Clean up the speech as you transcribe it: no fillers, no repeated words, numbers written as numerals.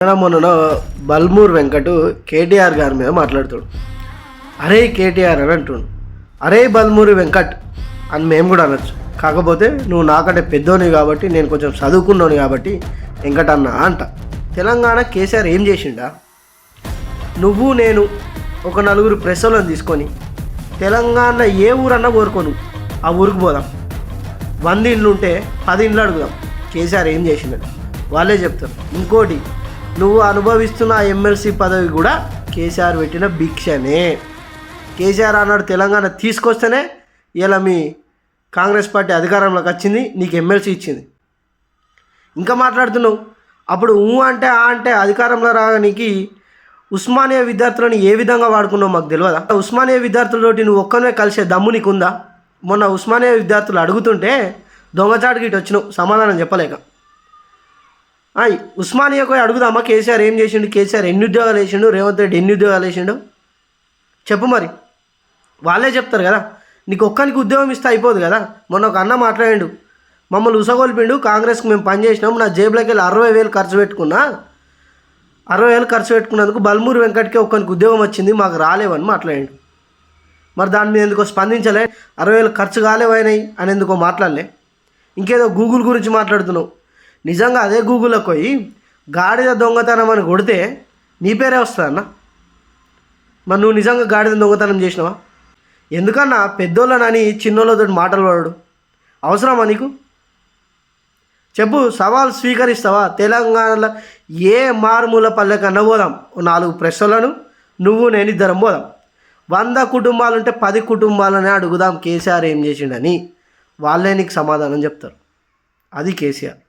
మొన్న బల్మూర్ వెంకట్ కేటీఆర్ గారి మీద మాట్లాడుతాడు. అరే కేటీఆర్ అని అంటుండు. అరే బల్మూరి వెంకట్ అని మేము కూడా అనొచ్చు. కాకపోతే నువ్వు నాకంటే పెద్దోని కాబట్టి, నేను కొంచెం చదువుకున్నోని కాబట్టి వెంకట్ అన్న అంట. తెలంగాణ కేసీఆర్ ఏం చేసిండా? నువ్వు నేను ఒక నలుగురు ప్రెస్సులను తీసుకొని తెలంగాణ ఏ ఊరన్నా కోరుకోను, ఆ ఊరికి పోదాం. 100 ఇండ్లు ఉంటే 10 ఇండ్లు అడుగుదాం కేసీఆర్ ఏం చేసిండని. వాళ్ళే చెప్తారు. ఇంకోటి, నువ్వు అనుభవిస్తున్న ఎమ్మెల్సీ పదవి కూడా కేసీఆర్ పెట్టిన భిక్షనే. కేసీఆర్ అన్నాడు తెలంగాణ తీసుకొస్తేనే ఇలా మీ కాంగ్రెస్ పార్టీ అధికారంలోకి వచ్చింది, నీకు ఎమ్మెల్సీ ఇచ్చింది. ఇంకా మాట్లాడుతున్నావు. అప్పుడు అంటే అంటే అధికారంలో రాగానికి ఉస్మానియా విద్యార్థులను ఏ విధంగా వాడుకున్నావు మాకు తెలియదా? ఉస్మానియా విద్యార్థులతోటి నువ్వు ఒక్కనే కలిసే దమ్ము నీకుందా? మొన్న ఉస్మానియా విద్యార్థులు అడుగుతుంటే దొంగచాటుకి ఇటు వచ్చినావు సమాధానం చెప్పలేక. ఉస్మానియాకు అడుగుదామా కేసీఆర్ ఏం చేసిండు, కేసీఆర్ ఎన్ని ఉద్యోగాలు వేసిండు, రేవంత్ రెడ్డి ఎన్ని ఉద్యోగాలు వేసిండు చెప్పు. మరి వాళ్ళే చెప్తారు కదా. నీకు ఒక్కరికి ఉద్యోగం ఇస్తే అయిపోదు కదా. మొన్న ఒక అన్న మాట్లాడిండు, మమ్మల్ని ఉసగొల్పిండు, కాంగ్రెస్కి మేము పనిచేసినాం, నా జేబులోకి వెళ్ళి 60,000 ఖర్చు పెట్టుకున్నా, 60,000 ఖర్చు పెట్టుకున్నందుకు బల్మూరి వెంకట్కి ఒక్కరికి ఉద్యోగం వచ్చింది, మాకు రాలేవని మాట్లాడిండు. మరి దాని మీద ఎందుకో స్పందించలే. 60,000 ఖర్చు కాలేవైనాయి అని ఎందుకో మాట్లాడలే. ఇంకేదో గూగుల్ గురించి మాట్లాడుతున్నావు. నిజంగా అదే గూగుల్లోకి పోయి గాడిద దొంగతనం అని కొడితే నీ పేరే వస్తుందన్న. మరి నువ్వు నిజంగా గాడిద దొంగతనం చేసినావా? ఎందుకన్నా పెద్దోళ్ళనని చిన్నోళ్ళతో మాటలు పడడు అవసరమా నీకు? చెప్పు, సవాల్ స్వీకరిస్తావా? తెలంగాణలో ఏ మారుమూల పల్లెకన్నా పోదాం, 4 ప్రెస్సులను నువ్వు నేను ఇద్దరం పోదాం. 100 కుటుంబాలుంటే 10 కుటుంబాలనే అడుగుదాం కేసీఆర్ ఏం చేసిండని. వాళ్ళే నీకు సమాధానం చెప్తారు. అది కేసీఆర్.